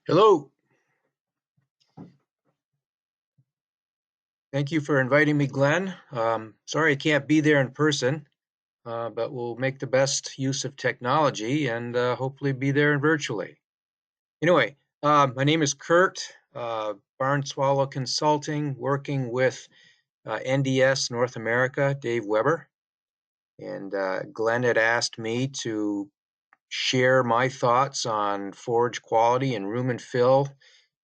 Hello. Thank you for inviting me, Glenn. Sorry I can't be there in person, but we'll make the best use of technology and hopefully be there virtually. Anyway, my name is Kurt, Barn Swallow Consulting, working with NDS North America, Dave Weber. And Glenn had asked me to share my thoughts on forage quality and room and fill.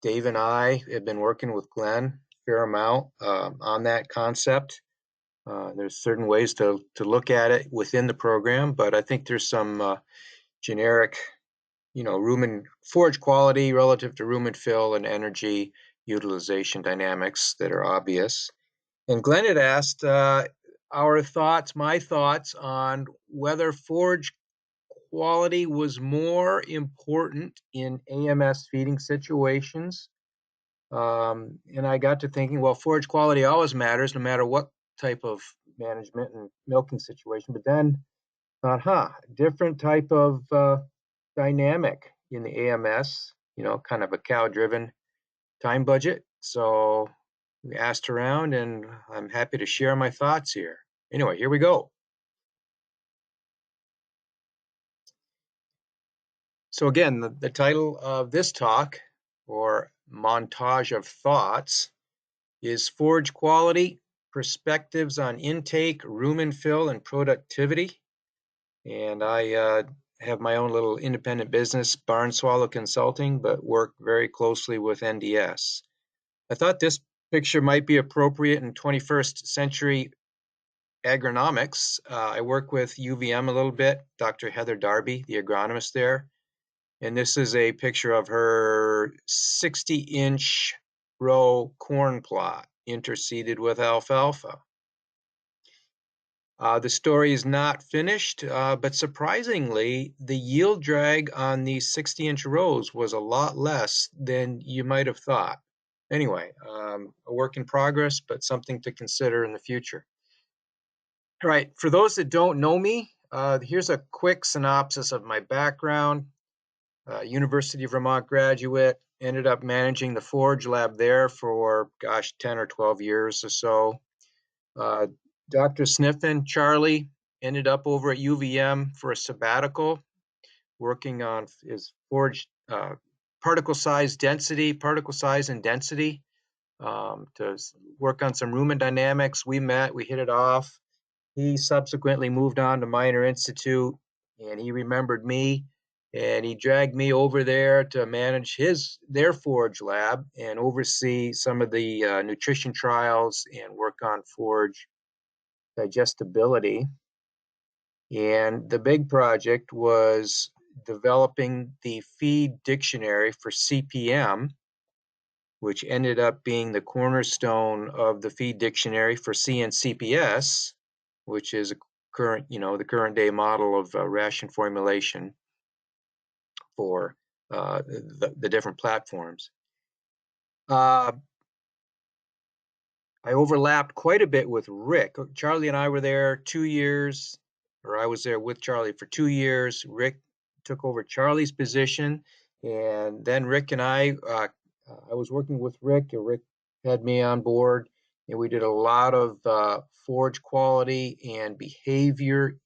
Dave and I have been working with Glenn a fair amount on that concept. There's certain ways to look at it within the program, but I think there's some generic, room and forage quality relative to room and fill and energy utilization dynamics that are obvious. And Glenn had asked my thoughts on whether forage quality was more important in AMS feeding situations. And I got to thinking, well, forage quality always matters no matter what type of management and milking situation. But then thought, different type of dynamic in the AMS, kind of a cow driven time budget. So we asked around and I'm happy to share my thoughts here. Anyway, here we go. So again, the title of this talk, or montage of thoughts, is Forage Quality, Perspectives on Intake, Room and Fill, and Productivity. And I have my own little independent business, Barn Swallow Consulting, but work very closely with NDS. I thought this picture might be appropriate in 21st century agronomics. I work with UVM a little bit, Dr. Heather Darby, the agronomist there. And this is a picture of her 60-inch row corn plot interseeded with alfalfa. The story is not finished, but surprisingly, the yield drag on these 60-inch rows was a lot less than you might have thought. Anyway, a work in progress, but something to consider in the future. All right, for those that don't know me, here's a quick synopsis of my background. University of Vermont graduate, ended up managing the forage lab there for, 10 or 12 years or so. Dr. Sniffen, Charlie, ended up over at UVM for a sabbatical, working on his forage particle size and density to work on some rumen dynamics. We met, we hit it off. He subsequently moved on to Minor Institute, and he remembered me, and he dragged me over there to manage their forage lab and oversee some of the nutrition trials and work on forage digestibility. And the big project was developing the feed dictionary for CPM, which ended up being the cornerstone of the feed dictionary for CNCPS, which is the current day model of ration formulation for the different platforms. I overlapped quite a bit with Rick. Charlie and I were there 2 years, or I was there with Charlie for 2 years. Rick took over Charlie's position, and then Rick and I was working with Rick, and Rick had me on board, and we did a lot of forage quality and behavior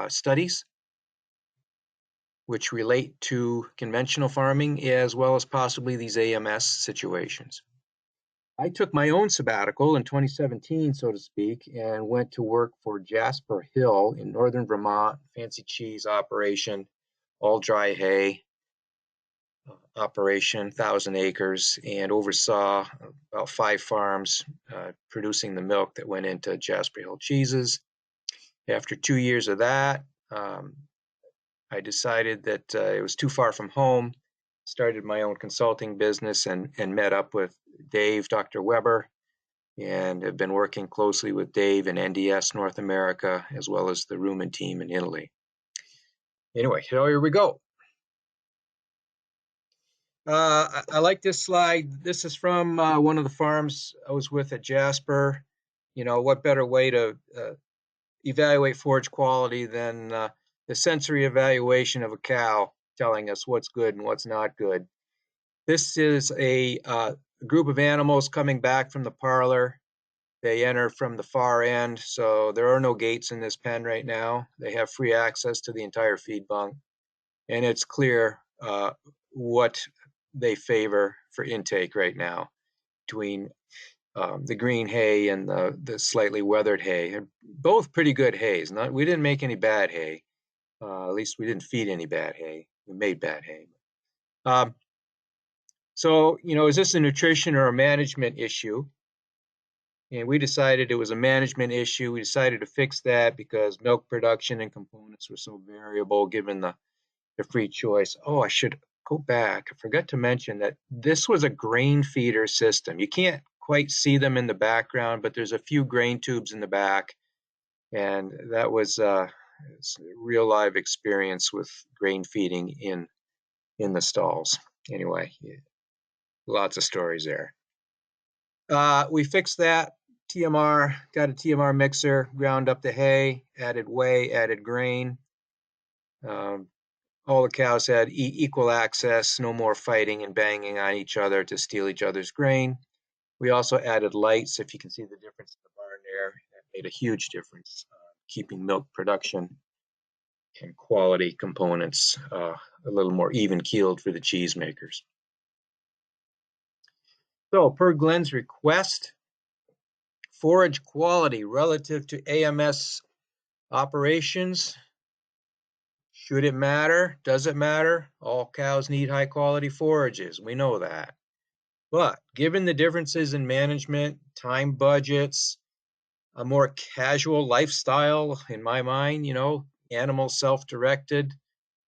studies, which relate to conventional farming as well as possibly these AMS situations. I took my own sabbatical in 2017, so to speak, and went to work for Jasper Hill in northern Vermont, fancy cheese operation, all dry hay operation, 1,000 acres, and oversaw about 5 farms producing the milk that went into Jasper Hill cheeses. After 2 years of that, I decided that it was too far from home, started my own consulting business and met up with Dave, Dr. Weber, and have been working closely with Dave and NDS North America, as well as the Rumen team in Italy. Anyway, here we go. I like this slide. This is from one of the farms I was with at Jasper. What better way to evaluate forage quality than the sensory evaluation of a cow telling us what's good and what's not good. This is a group of animals coming back from the parlor. They enter from the far end, so there are no gates in this pen right now. They have free access to the entire feed bunk, and it's clear what they favor for intake right now between the green hay and the slightly weathered hay. Both pretty good hays. We didn't make any bad hay. At least we didn't feed any bad hay. We made bad hay. Um, so, is this a nutrition or a management issue? And we decided it was a management issue. We decided to fix that because milk production and components were so variable given the free choice. Oh, I should go back. I forgot to mention that this was a grain feeder system. You can't quite see them in the background, but there's a few grain tubes in the back. And that was a real live experience with grain feeding in the stalls. Anyway, lots of stories there. We fixed that. TMR, got a TMR mixer, ground up the hay, added whey, added grain. All the cows had equal access, no more fighting and banging on each other to steal each other's grain. We also added lights. If you can see the difference in the barn there, that made a huge difference, keeping milk production and quality components a little more even keeled for the cheese makers. So per Glenn's request, forage quality relative to AMS operations. Should it matter? Does it matter? All cows need high quality forages. We know that. But given the differences in management, time budgets, a more casual lifestyle, in my mind, animals self-directed,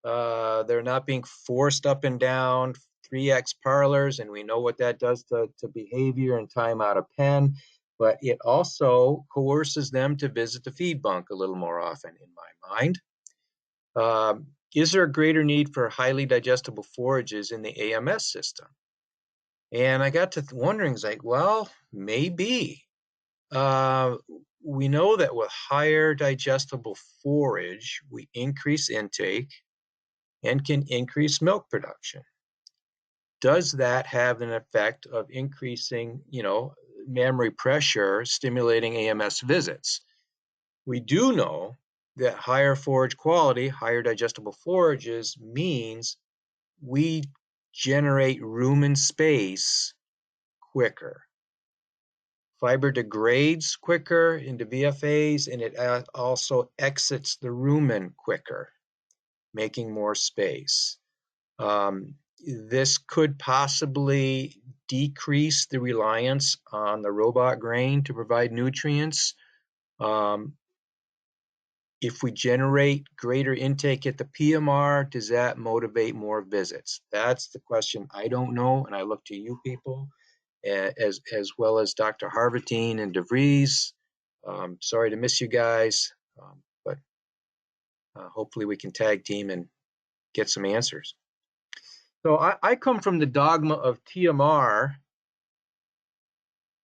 they're not being forced up and down 3x parlors, and we know what that does to behavior and time out of pen, but it also coerces them to visit the feed bunk a little more often, in my mind. Is there a greater need for highly digestible forages in the AMS system? And I got to wondering, well, maybe. We know that with higher digestible forage, we increase intake and can increase milk production. Does that have an effect of increasing, mammary pressure, stimulating AMS visits? We do know that higher forage quality, higher digestible forages means we generate rumen space quicker. Fiber degrades quicker into VFAs, and it also exits the rumen quicker, making more space. This could possibly decrease the reliance on the robot grain to provide nutrients. If we generate greater intake at the PMR, does that motivate more visits? That's the question I don't know, and I look to you people, as well as Dr. Harvatine and DeVries. Sorry to miss you guys, but hopefully we can tag team and get some answers. So I come from the dogma of TMR.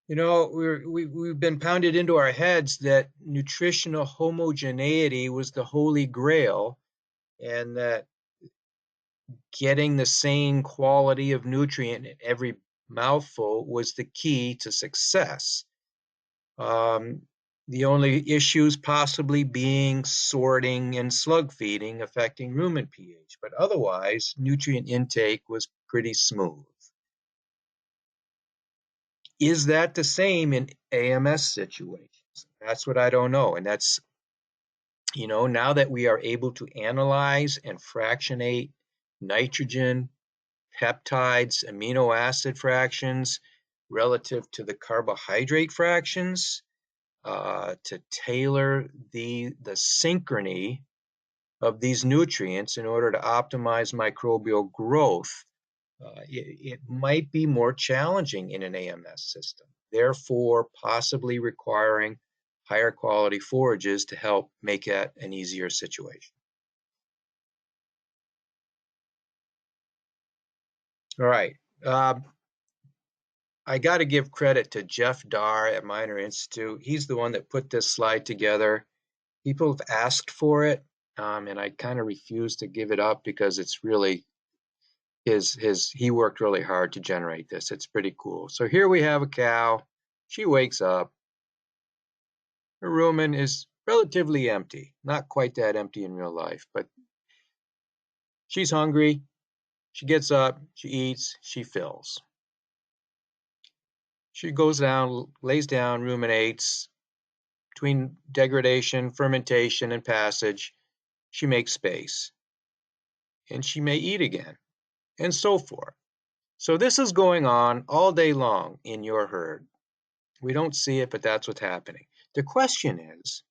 We've been pounded into our heads that nutritional homogeneity was the holy grail, and that getting the same quality of nutrient in every mouthful was the key to success. The only issues possibly being sorting and slug feeding affecting rumen pH, but otherwise nutrient intake was pretty smooth. Is that the same in AMS situations? That's what I don't know. And that's, now that we are able to analyze and fractionate nitrogen, peptides, amino acid fractions relative to the carbohydrate fractions, to tailor the synchrony of these nutrients in order to optimize microbial growth, it might be more challenging in an AMS system, therefore possibly requiring higher quality forages to help make that an easier situation. All right. I got to give credit to Jeff Darr at Minor Institute. He's the one that put this slide together. People have asked for it, and I kind of refuse to give it up because it's really he worked really hard to generate this. It's pretty cool. So here we have a cow. She wakes up. Her rumen is relatively empty, not quite that empty in real life, but she's hungry. She gets up, she eats, she fills. She goes down, lays down, ruminates. Between degradation, fermentation, and passage, she makes space. And she may eat again, and so forth. So this is going on all day long in your herd. We don't see it, but that's what's happening. The question is,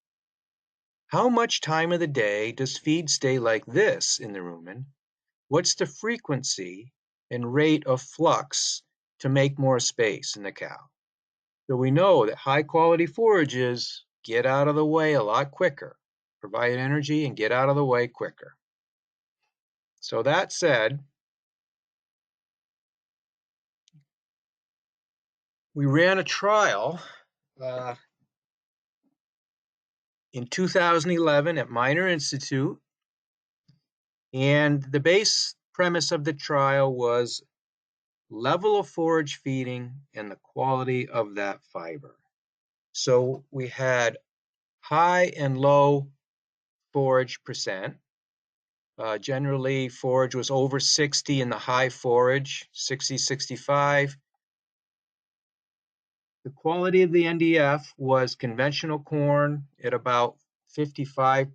how much time of the day does feed stay like this in the rumen? What's the frequency and rate of flux to make more space in the cow? So we know that high quality forages get out of the way a lot quicker, provide energy and get out of the way quicker. So that said, we ran a trial in 2011 at Minor Institute, and the base premise of the trial was level of forage feeding and the quality of that fiber. So we had high and low forage percent. Generally, forage was over 60 in the high forage, 60, 65. The quality of the NDF was conventional corn at about 55%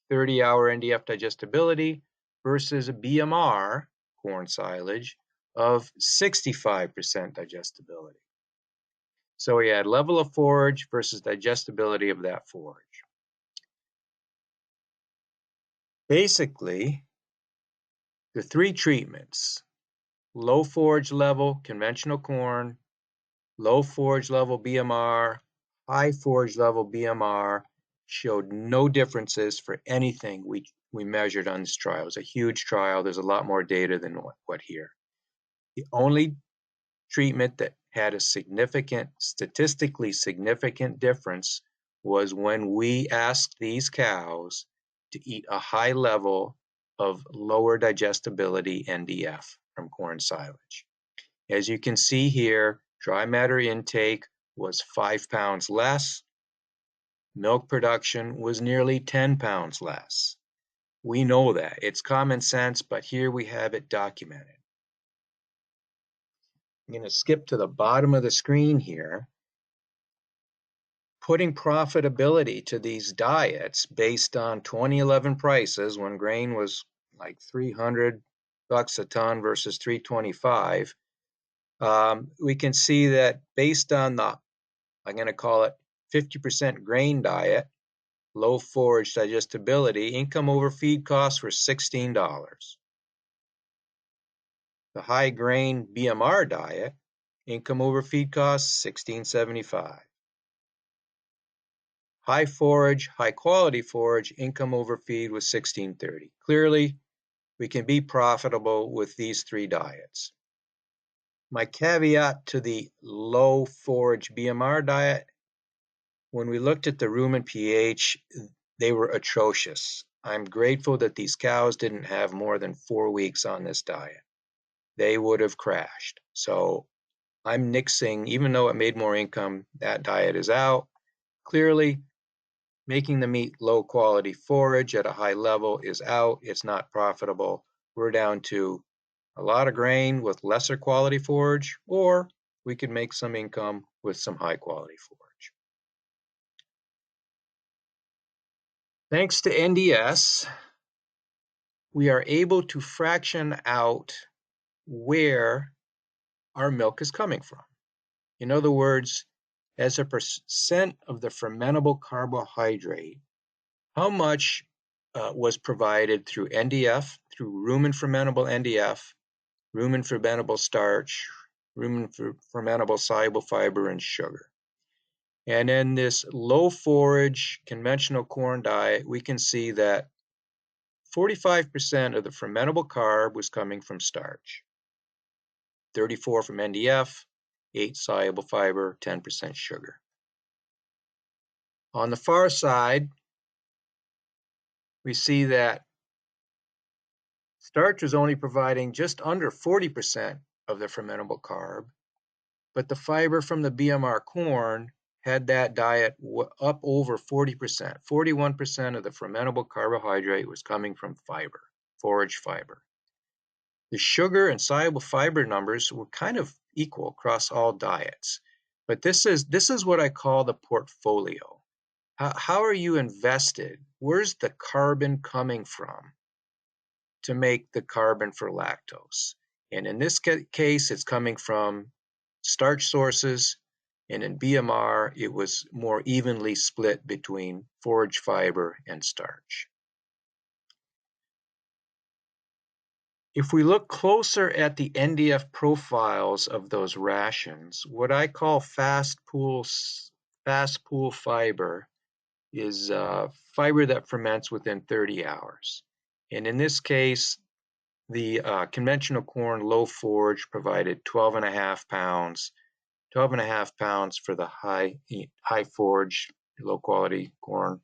30-hour NDF digestibility versus a BMR corn silage of 65% digestibility. So we had level of forage versus digestibility of that forage. Basically, the three treatments, low forage level, conventional corn, low forage level BMR, high forage level BMR, showed no differences for anything we measured on this trial. It was a huge trial. There's a lot more data than what here. The only treatment that had a statistically significant difference was when we asked these cows to eat a high level of lower digestibility NDF from corn silage. As you can see here, dry matter intake was 5 pounds less. Milk production was nearly 10 pounds less. We know that. It's common sense, but here we have it documented. I'm going to skip to the bottom of the screen here. Putting profitability to these diets based on 2011 prices when grain was like 300 bucks a ton versus 325. We can see that based on the, I'm going to call it 50% grain diet, low forage digestibility, income over feed costs were $16. The high grain BMR diet, income over feed costs $16.75. High forage, high quality forage, income over feed was $16.30. Clearly, we can be profitable with these three diets. My caveat to the low forage BMR diet, when we looked at the rumen pH, they were atrocious. I'm grateful that these cows didn't have more than 4 weeks on this diet. They would have crashed. So I'm nixing, even though it made more income, that diet is out. Clearly, making the meat low quality forage at a high level is out. It's not profitable. We're down to a lot of grain with lesser quality forage, or we could make some income with some high quality forage. Thanks to NDS, we are able to fraction out where our milk is coming from. In other words, as a percent of the fermentable carbohydrate, how much was provided through NDF, through rumen fermentable NDF, rumen fermentable starch, rumen fermentable soluble fiber, and sugar. And in this low forage conventional corn diet, we can see that 45% of the fermentable carb was coming from starch, 34 from NDF, 8 soluble fiber, 10% sugar. On the far side, we see that Starch was only providing just under 40% of the fermentable carb, but the fiber from the BMR corn had that diet up over 40%. 41% of the fermentable carbohydrate was coming from fiber, forage fiber. The sugar and soluble fiber numbers were kind of equal across all diets. But this is what I call the portfolio. How are you invested? Where's the carbon coming from to make the carbon for lactose? And in this case, it's coming from starch sources, and in BMR, it was more evenly split between forage fiber and starch. If we look closer at the NDF profiles of those rations, what I call fast pool fiber is fiber that ferments within 30 hours. And in this case, the conventional corn low forage provided 12.5 pounds, 12.5 pounds for the high forage, low quality corn,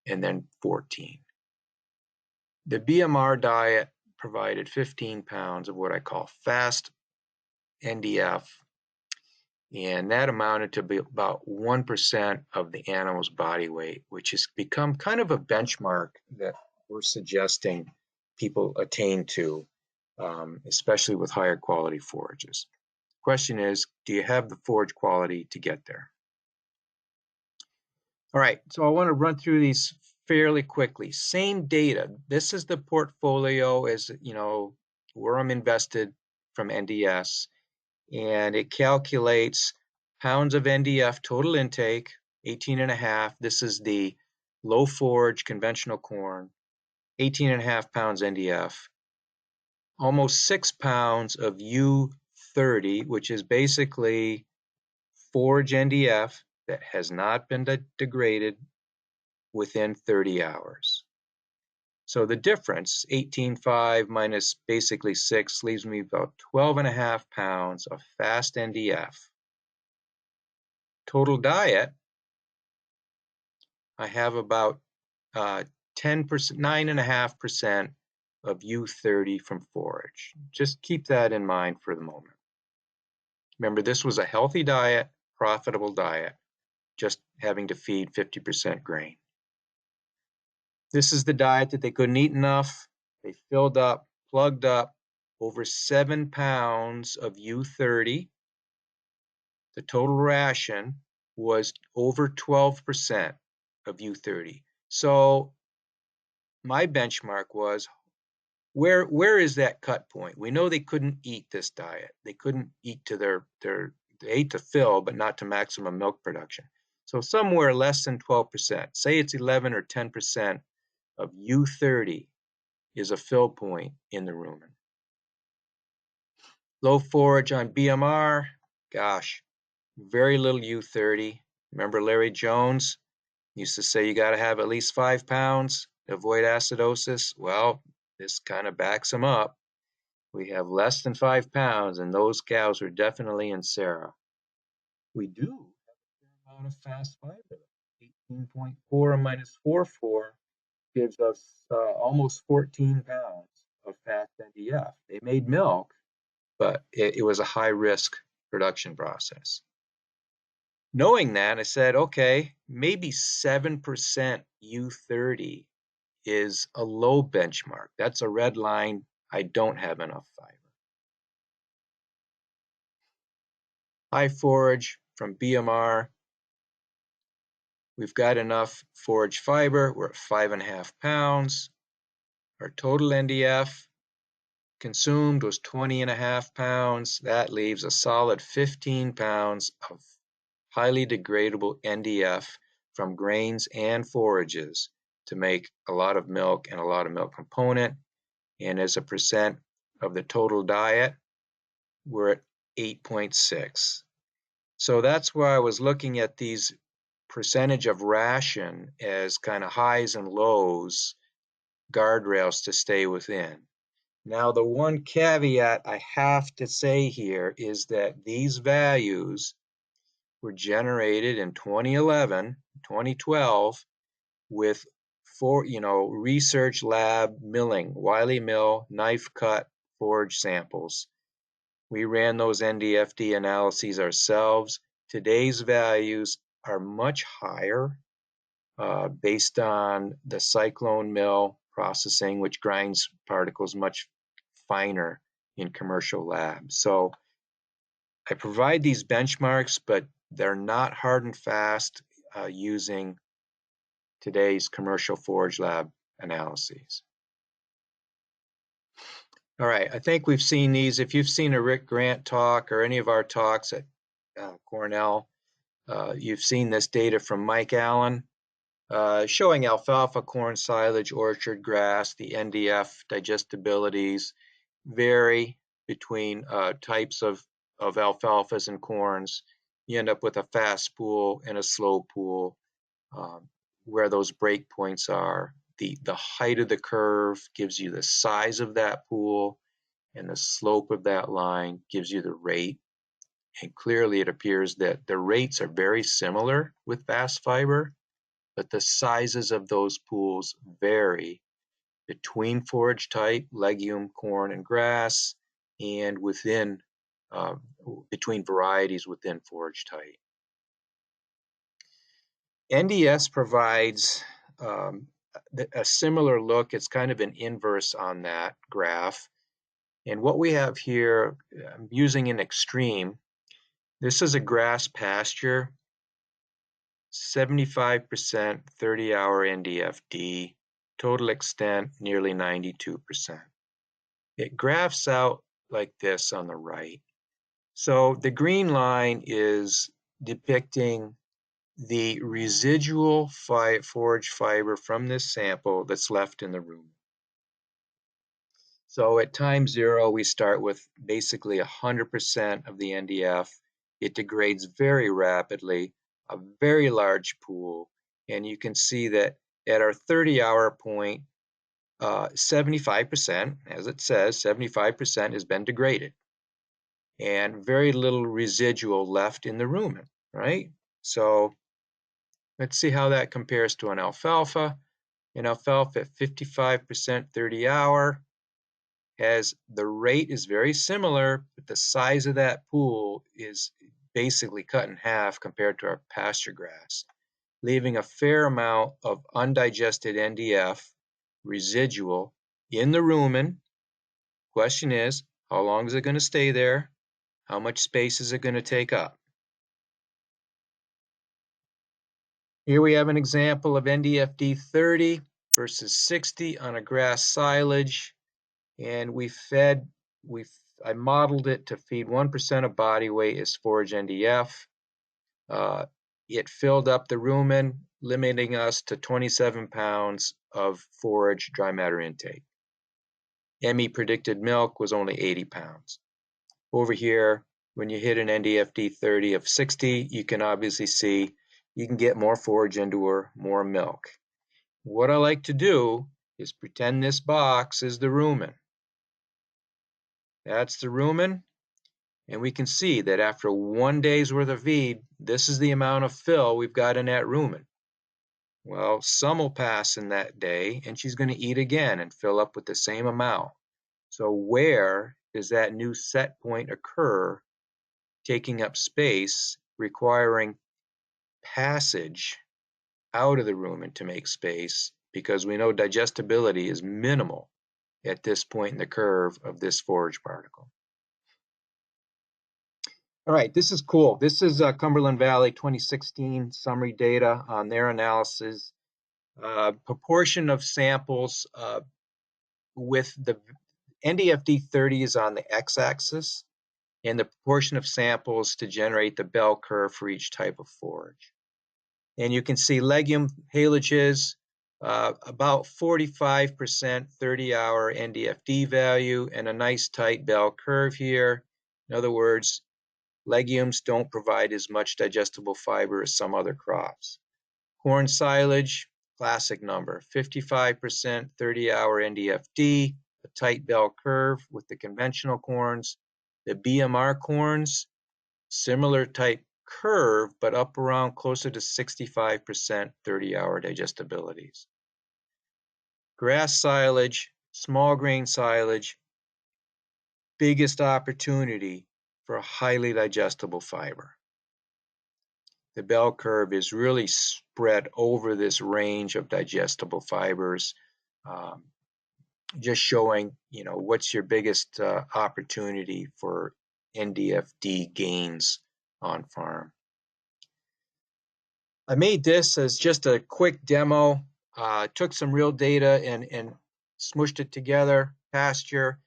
and then 14. The BMR diet provided 15 pounds of what I call fast NDF, and that amounted to be about 1% of the animal's body weight, which has become kind of a benchmark that we're suggesting people attain to, especially with higher quality forages. The question is, do you have the forage quality to get there? All right, so I want to run through these fairly quickly. Same data. This is the portfolio as, where I'm invested from NDS, and it calculates pounds of NDF total intake, 18.5. This is the low forage conventional corn, 18.5 pounds NDF, almost 6 pounds of U30, which is basically forage NDF that has not been degraded within 30 hours. So the difference, 18.5 minus basically 6, leaves me about 12.5 pounds of fast NDF. Total diet, I have about 10%, 9.5% of U30 from forage. Just keep that in mind for the moment. Remember, this was a healthy diet, profitable diet, just having to feed 50% grain. This is the diet that they couldn't eat enough. They filled up, plugged up, over 7 pounds of U30. The total ration was over 12% of U30. So my benchmark was, where is that cut point? We know they couldn't eat this diet. They couldn't eat to they ate to fill, but not to maximum milk production. So somewhere less than 12%, say it's 11 or 10% of U30 is a fill point in the rumen. Low forage on BMR, gosh, very little U30. Remember Larry Jones used to say you got to have at least 5 pounds to avoid acidosis. Well, this kind of backs him up. We have less than 5 pounds, and those cows are definitely in Sarah. We do have a fair amount of fast fiber. 18.4 minus 4.4 gives us almost 14 pounds of fast NDF. They made milk, but it was a high-risk production process. Knowing that, I said, okay, maybe 7% U30 is a low benchmark. That's a red line. I don't have enough fiber. High forage from BMR. We've got enough forage fiber. We're at 5.5 pounds. Our total NDF consumed was 20.5 pounds. That leaves a solid 15 pounds of highly degradable NDF from grains and forages to make a lot of milk and a lot of milk component. And as a percent of the total diet, we're at 8.6. So that's why I was looking at these percentage of ration as kind of highs and lows, guardrails to stay within. Now, the one caveat I have to say here is that these values were generated in 2011, 2012, with for, research lab milling, Wiley Mill, knife cut forage samples. We ran those NDFD analyses ourselves. Today's values are much higher based on the cyclone mill processing, which grinds particles much finer in commercial labs. So I provide these benchmarks, but they're not hard and fast using today's commercial forage lab analyses. All right, I think we've seen these. If you've seen a Rick Grant talk or any of our talks at Cornell, you've seen this data from Mike Allen showing alfalfa, corn, silage, orchard, grass. The NDF digestibilities vary between types of alfalfas and corns. You end up with a fast pool and a slow pool where those break points are. The height of the curve gives you the size of that pool, and the slope of that line gives you the rate. And clearly it appears that the rates are very similar with vast fiber, but the sizes of those pools vary between forage type, legume, corn, and grass, and within between varieties within forage type. NDS provides a similar look. It's kind of an inverse on that graph. And what we have here, I'm using an extreme. This is a grass pasture, 75% 30-hour NDFD, total extent nearly 92%. It graphs out like this on the right. So the green line is depicting the residual forage fiber from this sample that's left in the rumen. So at time zero, we start with basically 100% of the NDF. It degrades very rapidly, a very large pool, and you can see that at our 30-hour point, 75%, as it says, 75% has been degraded, and very little residual left in the rumen, right? So let's see how that compares to an alfalfa. An alfalfa at 55% 30-hour has the rate is very similar, but the size of that pool is basically cut in half compared to our pasture grass, leaving a fair amount of undigested NDF residual in the rumen. Question is, how long is it going to stay there? How much space is it going to take up? Here we have an example of NDFD 30 versus 60 on a grass silage, and I modeled it to feed 1% of body weight as forage NDF. It filled up the rumen, limiting us to 27 pounds of forage dry matter intake. ME predicted milk was only 80 pounds. Over here, when you hit an NDFD 30 of 60, you can obviously see you can get more forage into her, more milk. What I like to do is pretend this box is the rumen. That's the rumen, and we can see that after 1 day's worth of feed, this is the amount of fill we've got in that rumen. Well, some will pass in that day, and she's going to eat again and fill up with the same amount. So where does that new set point occur, taking up space, requiring passage out of the rumen to make space, because we know digestibility is minimal at this point in the curve of this forage particle. All right, this is cool. This is Cumberland Valley 2016 summary data on their analysis. Proportion of samples with the NDFD 30 is on the x-axis, and the proportion of samples to generate the bell curve for each type of forage. And you can see legume haelages, about 45% 30-hour NDFD value, and a nice tight bell curve here. In other words, legumes don't provide as much digestible fiber as some other crops. Corn silage, classic number, 55% 30-hour NDFD, a tight bell curve with the conventional corns. The BMR corns, similar type curve, but up around closer to 65% 30-hour digestibilities. Grass silage, small grain silage, biggest opportunity for a highly digestible fiber. The bell curve is really spread over this range of digestible fibers, um, just showing, what's your biggest opportunity for NDFD gains on farm. I made this as just a quick demo, took some real data and smushed it together. Pasture.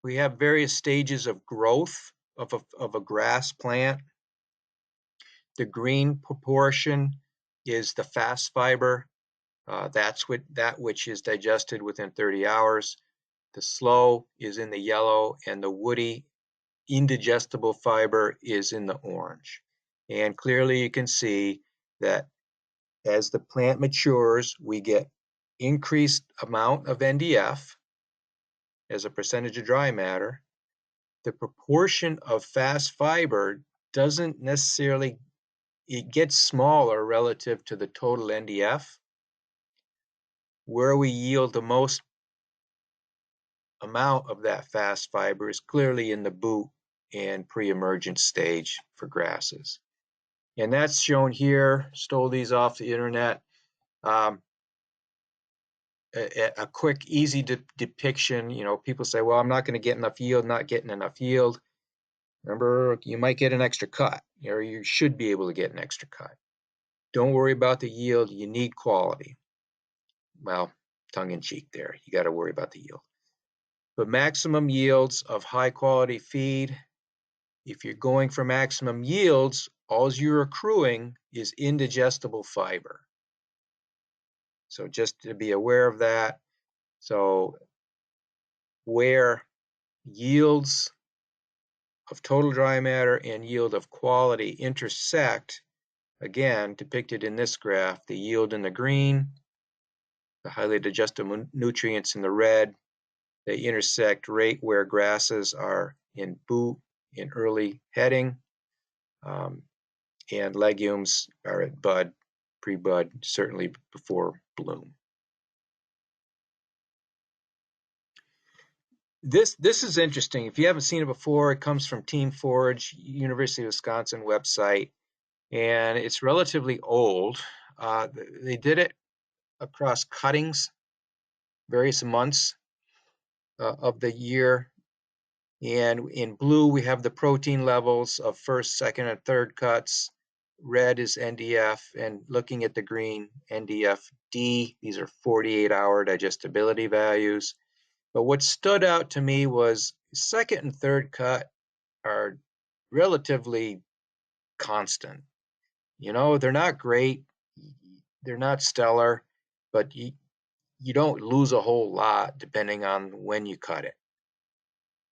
We have various stages of growth of a grass plant. The green proportion is the fast fiber. That's that which is digested within 30 hours. The slow is in the yellow, and the woody indigestible fiber is in the orange. And clearly you can see that as the plant matures, we get increased amount of NDF as a percentage of dry matter. The proportion of fast fiber doesn't necessarily, it gets smaller relative to the total NDF. Where we yield the most amount of that fast fiber is clearly in the boot and pre-emergent stage for grasses. And that's shown here, stole these off the internet. A quick, easy depiction. People say, well, I'm not going to get enough yield, not getting enough yield. Remember, you might get an extra cut, or you should be able to get an extra cut. Don't worry about the yield, you need quality. Well, tongue in cheek there, you got to worry about the yield. But maximum yields of high quality feed, if you're going for maximum yields, all you're accruing is indigestible fiber. So just to be aware of that. So where yields of total dry matter and yield of quality intersect, again, depicted in this graph, the yield in the green, the highly digestible nutrients in the red, they intersect right where grasses are in boot, in early heading, and legumes are at bud, pre-bud, certainly before bloom. This is interesting. If you haven't seen it before, it comes from Team Forage, University of Wisconsin website, and it's relatively old. They did it across cuttings, various months of the year. And in blue, we have the protein levels of first, second, and third cuts. Red is NDF, and looking at the green, NDF-D. These are 48-hour digestibility values. But what stood out to me was second and third cut are relatively constant. They're not great, they're not stellar, but you don't lose a whole lot depending on when you cut it.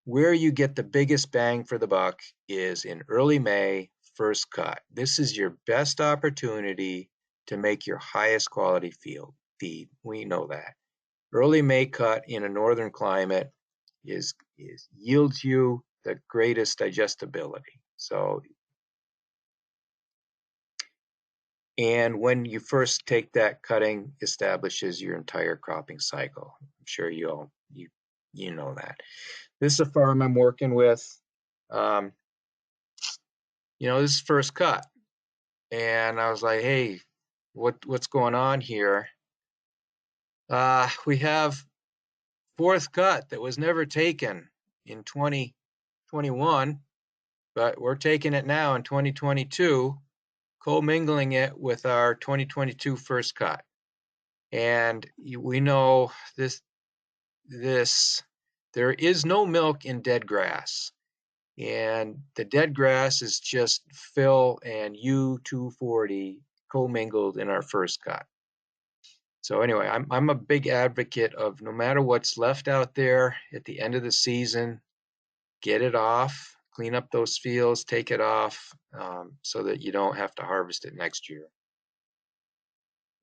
Where you get the biggest bang for the buck is in early May, first cut. This is your best opportunity to make your highest quality feed. We know that. Early May cut in a northern climate yields you the greatest digestibility. And when you first take that cutting, establishes your entire cropping cycle. I'm sure you know that. This is a farm I'm working with. This is first cut, and I was like, hey, what's going on here? We have fourth cut that was never taken in 2021, but we're taking it now in 2022, co-mingling it with our 2022 first cut. And we know there is no milk in dead grass. And the dead grass is just fill and U240 commingled in our first cut. So anyway, I'm a big advocate of no matter what's left out there at the end of the season, get it off, clean up those fields, take it off, so that you don't have to harvest it next year.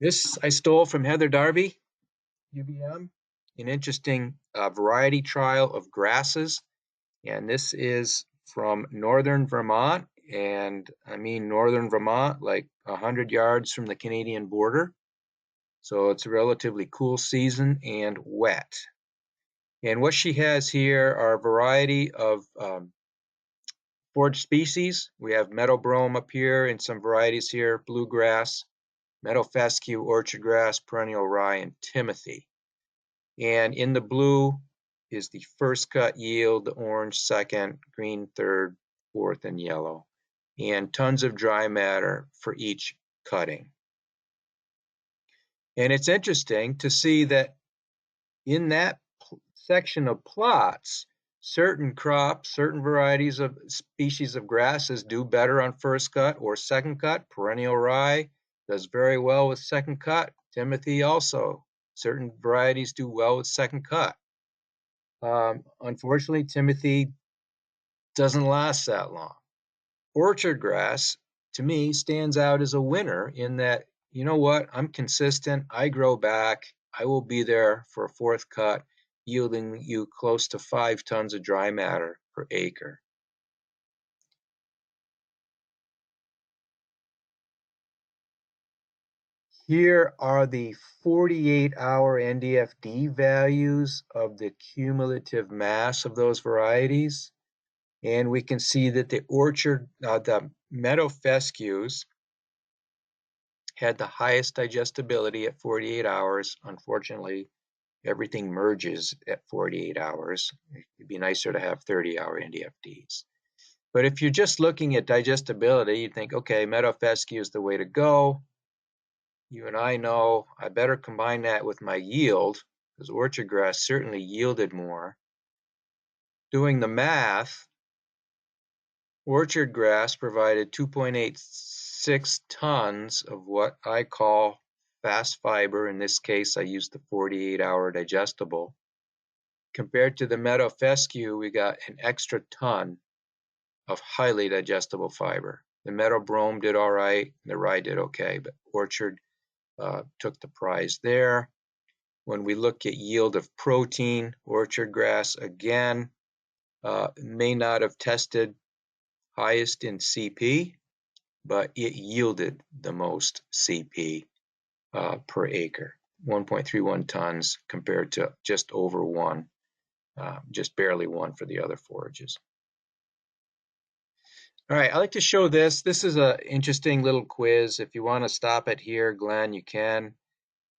This I stole from Heather Darby, UVM, an interesting variety trial of grasses. And this is from northern Vermont, and I mean northern Vermont, like 100 yards from the Canadian border. So it's a relatively cool season and wet. And what she has here are a variety of forage species. We have meadow brome up here and some varieties here, bluegrass, meadow fescue, orchard grass, perennial rye, and timothy. And in the blue is the first cut yield, the orange second, green third, fourth, and yellow. And tons of dry matter for each cutting. And it's interesting to see that in that section of plots, certain crops, certain varieties of species of grasses do better on first cut or second cut. Perennial rye does very well with second cut. Timothy also. Certain varieties do well with second cut. Unfortunately, Timothy doesn't last that long. Orchard grass, to me, stands out as a winner in that, you know what, I'm consistent, I grow back, I will be there for a fourth cut, yielding you close to 5 tons of dry matter per acre. Here are the 48-hour NDFD values of the cumulative mass of those varieties. And we can see that the meadow fescues had the highest digestibility at 48 hours. Unfortunately, everything merges at 48 hours. It'd be nicer to have 30-hour NDFDs. But if you're just looking at digestibility, you'd think, okay, meadow fescue is the way to go. You and I know I better combine that with my yield, because orchard grass certainly yielded more. Doing the math, orchard grass provided 2.86 tons of what I call fast fiber. In this case, I used the 48-hour digestible. Compared to the meadow fescue, we got an extra ton of highly digestible fiber. The meadow brome did all right, the rye did okay, but orchard took the prize there. When we look at yield of protein, orchard grass again may not have tested highest in CP, but it yielded the most CP per acre, 1.31 tons compared to just over 1, just barely 1 for the other forages. All right, I like to show this. This is an interesting little quiz. If you want to stop it here, Glenn, you can.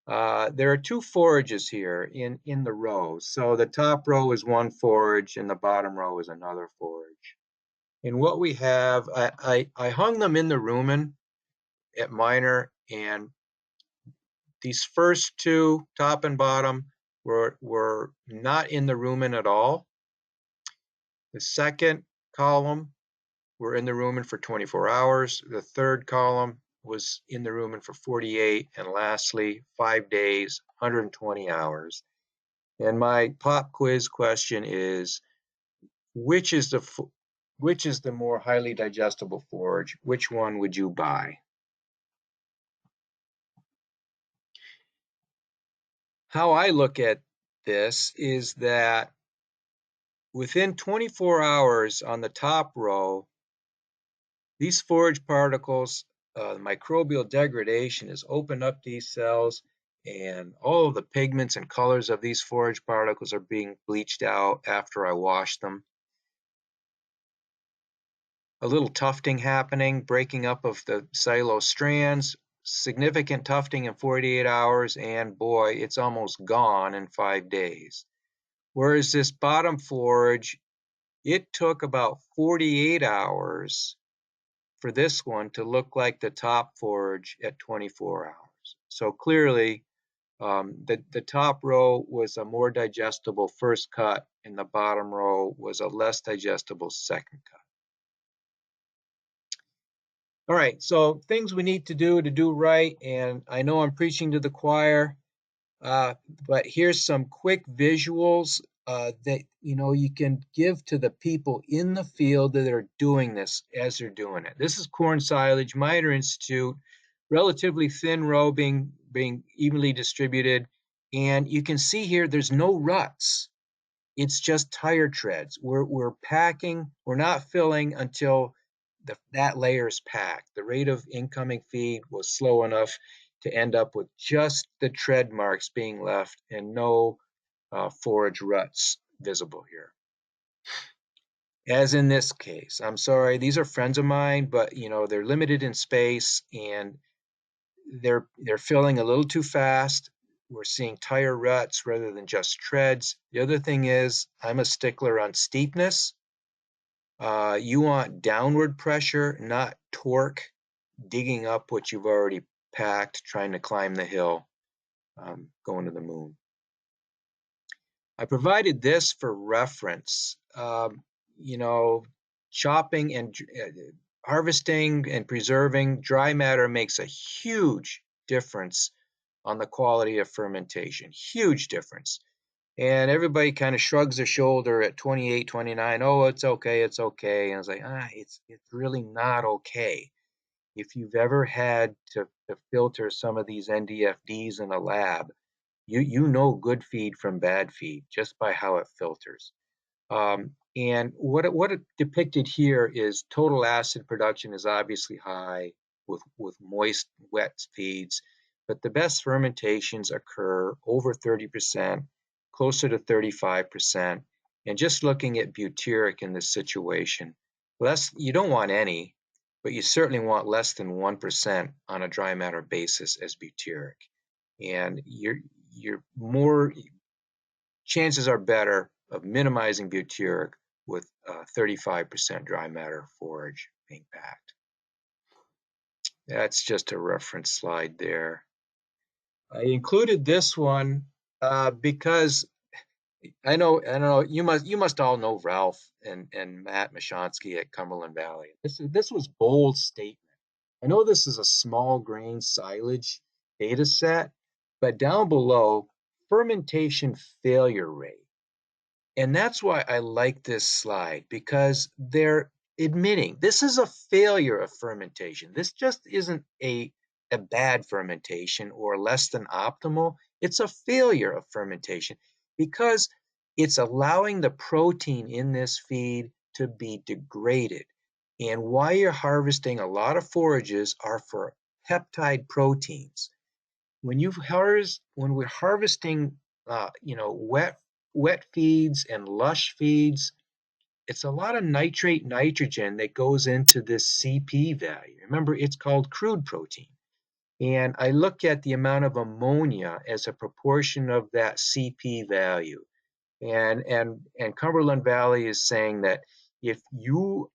There are 2 forages here in the rows. So the top row is one forage and the bottom row is another forage. And what we have, I hung them in the rumen at minor, and these first 2, top and bottom, were not in the rumen at all. The second column were in the rumen for 24 hours. The third column was in the rumen for 48, and lastly, 5 days, 120 hours. And my pop quiz question is, which is the more highly digestible forage? Which one would you buy? How I look at this is that within 24 hours on the top row, these forage particles, microbial degradation has opened up these cells, and all of the pigments and colors of these forage particles are being bleached out after I wash them. A little tufting happening, breaking up of the cellulose strands, significant tufting in 48 hours, and boy, it's almost gone in 5 days. Whereas this bottom forage, it took about 48 hours for this one to look like the top forage at 24 hours. So clearly, the top row was a more digestible first cut, and the bottom row was a less digestible second cut. All right, so things we need to do right, and I know I'm preaching to the choir, but here's some quick visuals that you can give to the people in the field that are doing this as they're doing it. This is corn silage, Minor Institute, relatively thin row being evenly distributed, and you can see here there's no ruts. It's just tire treads. We're packing. We're not filling until that layer is packed. The rate of incoming feed was slow enough to end up with just the tread marks being left and no forage ruts visible here. As in this case, I'm sorry, these are friends of mine, but they're limited in space and they're filling a little too fast. We're seeing tire ruts rather than just treads. The other thing is I'm a stickler on steepness. You want downward pressure, not torque, digging up what you've already packed, trying to climb the hill, going to the moon. I provided this for reference. Chopping and harvesting and preserving dry matter makes a huge difference on the quality of fermentation. Huge difference. And everybody kind of shrugs their shoulder at 28, 29. Oh, it's okay, it's okay. And I was like, it's really not okay. If you've ever had to filter some of these NDFDs in a lab, you know good feed from bad feed just by how it filters. And what it depicted here is total acid production is obviously high with moist, wet feeds, but the best fermentations occur over 30%, closer to 35%. And just looking at butyric in this situation, you don't want any, but you certainly want less than 1% on a dry matter basis as butyric. And you're more chances are better of minimizing butyric with 35% dry matter forage being packed. That's just a reference slide there. I included this one because I know you must all know Ralph and Matt Mashonsky at Cumberland Valley. This was bold statement. I know this is a small grain silage data set, but down below, fermentation failure rate. And that's why I like this slide, because they're admitting this is a failure of fermentation. This just isn't a bad fermentation or less than optimal. It's a failure of fermentation because it's allowing the protein in this feed to be degraded. And why you're harvesting a lot of forages are for peptide proteins. When we're harvesting, wet feeds and lush feeds, it's a lot of nitrate nitrogen that goes into this CP value. Remember, it's called crude protein. And I look at the amount of ammonia as a proportion of that CP value. And Cumberland Valley is saying that if your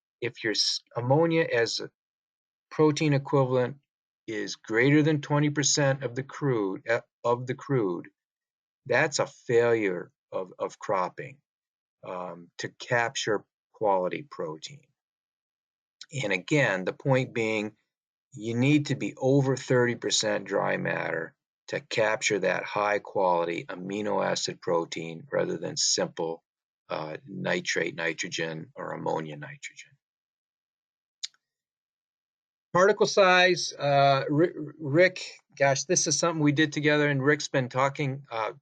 ammonia as a protein equivalent is greater than 20% of the crude, that's a failure of cropping to capture quality protein. And again, the point being, you need to be over 30% dry matter to capture that high quality amino acid protein rather than simple nitrate nitrogen or ammonia nitrogen. Particle size, Rick, gosh, this is something we did together, and Rick's been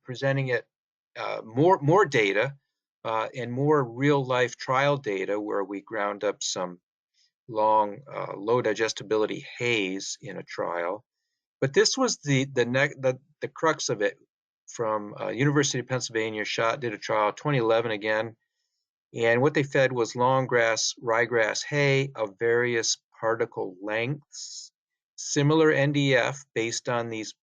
presenting it, more data and more real life trial data where we ground up some long low digestibility haze in a trial. But this was the crux of it from University of Pennsylvania. Did a trial 2011 again, and what they fed was long grass ryegrass hay of various particle lengths, similar NDF based on these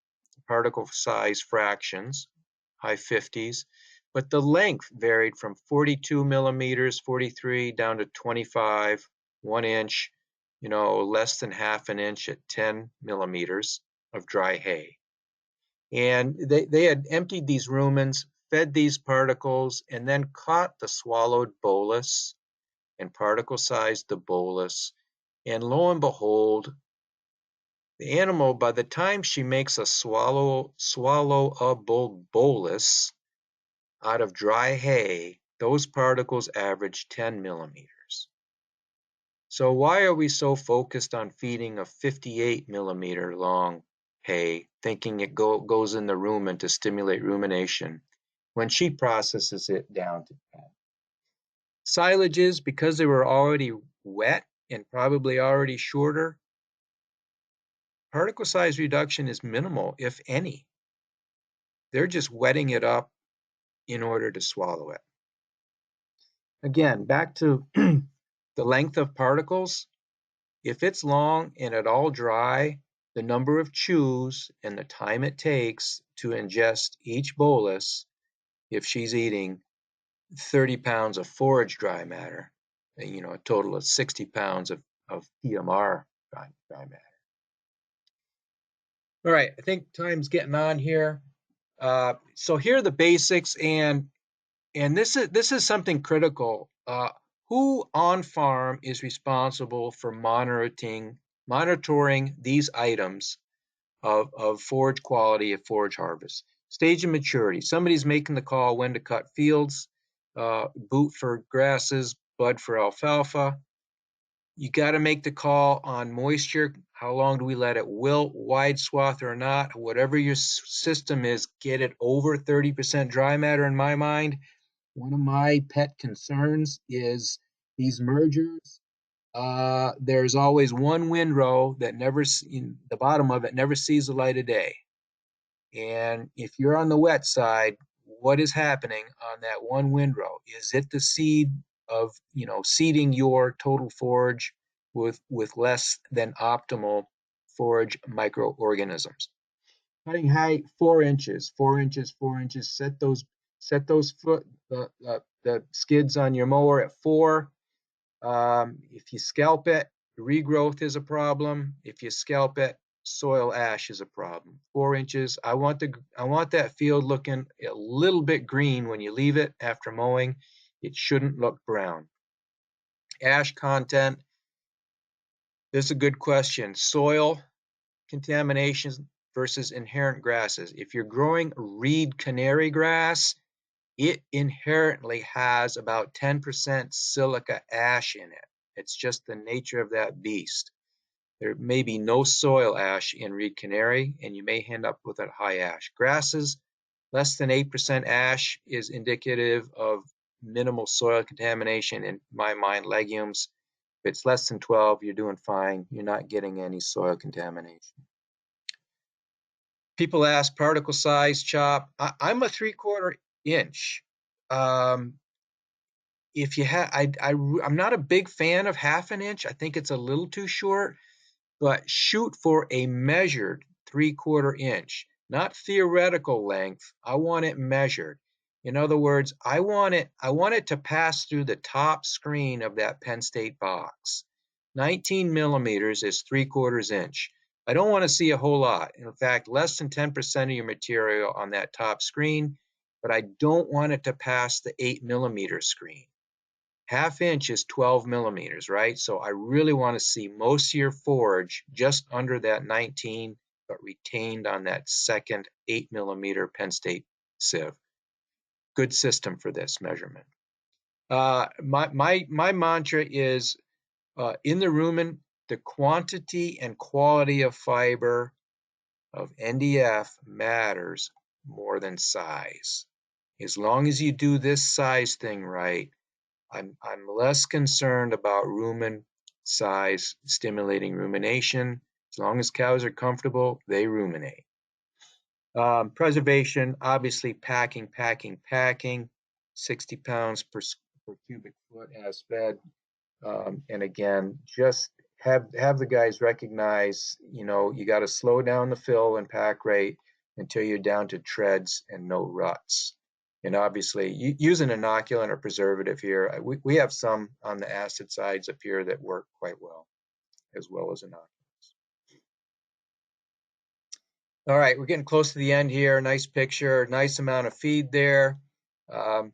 particle size fractions, high 50s, but the length varied from 42 millimeters, 43, down to 25, 1 inch, less than half an inch at 10 millimeters of dry hay. And they had emptied these rumens, fed these particles, and then caught the swallowed bolus and particle sized the bolus. And lo and behold, the animal, by the time she makes a swallowable bolus out of dry hay, those particles average 10 millimeters. So why are we so focused on feeding a 58 millimeter long hay, thinking it goes in the rumen to stimulate rumination, when she processes it down to 10? Silages, because they were already wet and probably already shorter, particle size reduction is minimal, if any. They're just wetting it up in order to swallow it. Again, back to the length of particles. If it's long and at all dry, the number of chews and the time it takes to ingest each bolus, if she's eating 30 pounds of forage dry matter, a total of 60 pounds of PMR dry matter. All right, I think time's getting on here. So here are the basics, and this is something critical. Who on farm is responsible for monitoring these items of forage quality of forage harvest? Stage of maturity. Somebody's making the call when to cut fields, boot for grasses, bud for alfalfa. You got to make the call on moisture. How long do we let it wilt, wide swath or not? Whatever your system is, get it over 30% dry matter in my mind. One of my pet concerns is these mergers. There's always one windrow that the bottom of it never sees the light of day. And if you're on the wet side, what is happening on that one windrow? Is it the seed of, seeding your total forage with less than optimal forage microorganisms? Cutting height 4 inches, 4 inches, 4 inches. Set those the skids on your mower at 4. If you scalp it, regrowth is a problem. If you scalp it, soil ash is a problem. 4 inches. I want that field looking a little bit green when you leave it after mowing. It shouldn't look brown. Ash content. This is a good question. Soil contamination versus inherent grasses. If you're growing reed canary grass, it inherently has about 10% silica ash in it. It's just the nature of that beast. There may be no soil ash in reed canary, and you may end up with a high ash. Grasses, less than 8% ash is indicative of minimal soil contamination. In my mind, legumes, if it's less than 12, you're doing fine. You're not getting any soil contamination. People ask particle size, chop. I'm a 3/4 inch. If you have, I'm not a big fan of 1/2 inch. I think it's a little too short, but shoot for a measured 3/4 inch, not theoretical length. I want it measured. In other words, I want it to pass through the top screen of that Penn State box. 19 millimeters is 3/4 inch. I don't want to see a whole lot. In fact, less than 10% of your material on that top screen, but I don't want it to pass the 8 millimeter screen. 1/2 inch is 12 millimeters, right? So I really want to see most of your forage just under that 19, but retained on that second 8 millimeter Penn State sieve. Good system for this measurement. My mantra is in the rumen, the quantity and quality of fiber of NDF matters more than size. As long as you do this size thing right, I'm less concerned about rumen size stimulating rumination. As long as cows are comfortable, they ruminate. Preservation, obviously packing, 60 pounds per cubic foot as fed. And again, just have the guys recognize, you got to slow down the fill and pack rate until you're down to treads and no ruts. And obviously, use an inoculant or preservative here. We have some on the acid sides up here that work quite well as inoculants. All right, we're getting close to the end here. Nice picture, nice amount of feed there. What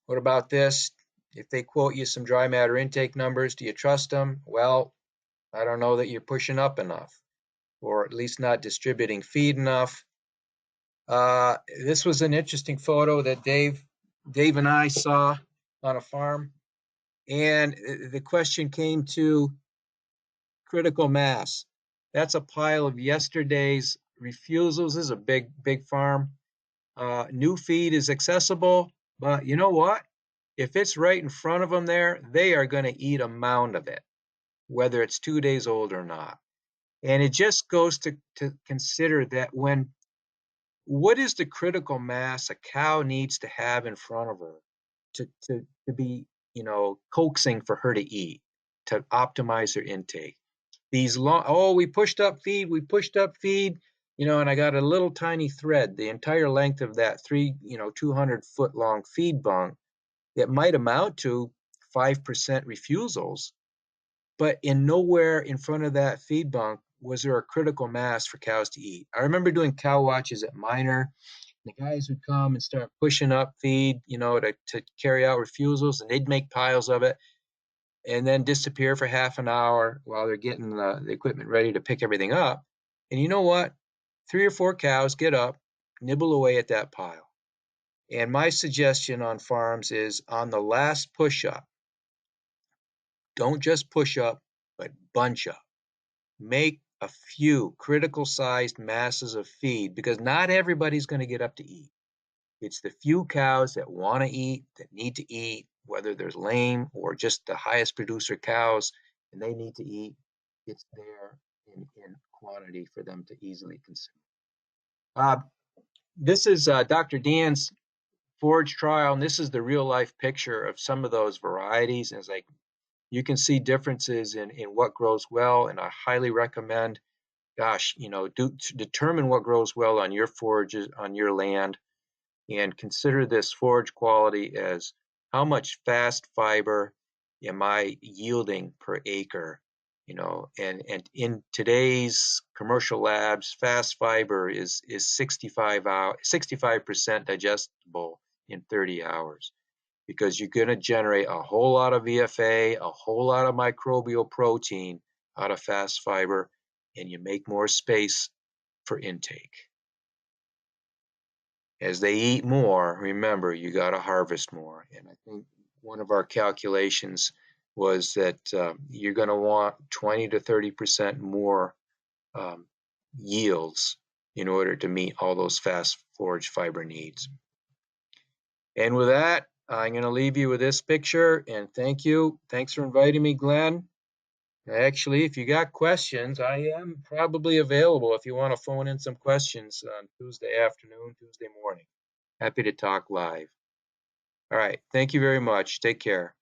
about this? If they quote you some dry matter intake numbers, do you trust them? Well, I don't know that you're pushing up enough, or at least not distributing feed enough. This was an interesting photo that Dave and I saw on a farm, and the question came to critical mass. That's a pile of yesterday's refusals. This is a big farm. New feed is accessible, but you know what? If it's right in front of them there, they are going to eat a mound of it, whether it's 2 days old or not. And it just goes to consider that what is the critical mass a cow needs to have in front of her to be, coaxing for her to eat, to optimize her intake. These long, oh, we pushed up feed, and I got a little tiny thread, the entire length of that 200-foot long feed bunk that might amount to 5% refusals, but in nowhere in front of that feed bunk was there a critical mass for cows to eat. I remember doing cow watches at Minor. The guys would come and start pushing up feed, to carry out refusals, and they'd make piles of it and then disappear for half an hour while they're getting the equipment ready to pick everything up. And you know what? 3 or 4 cows get up, nibble away at that pile. And my suggestion on farms is on the last push up, don't just push up, but bunch up. Make a few critical sized masses of feed because not everybody's going to get up to eat. It's the few cows that want to eat, that need to eat, whether they're lame or just the highest producer cows, and they need to eat. It's there in quantity for them to easily consume. Uh, this is Dr. Dan's forage trial, and this is the real life picture of some of those varieties. And it's like you can see differences in what grows well, and I highly recommend, gosh, determine what grows well on your forages, on your land, and consider this forage quality as how much fast fiber am I yielding per acre, and in today's commercial labs, fast fiber is 65% digestible in 30 hours because you're going to generate a whole lot of VFA, a whole lot of microbial protein out of fast fiber, and you make more space for intake. As they eat more, remember, you got to harvest more. And I think one of our calculations was that you're going to want 20 to 30% more yields in order to meet all those fast forage fiber needs. And with that, I'm going to leave you with this picture, and thank you. Thanks for inviting me, Glenn. Actually, if you got questions, I am probably available if you want to phone in some questions on Tuesday afternoon, Tuesday morning. Happy to talk live. All right. Thank you very much. Take care.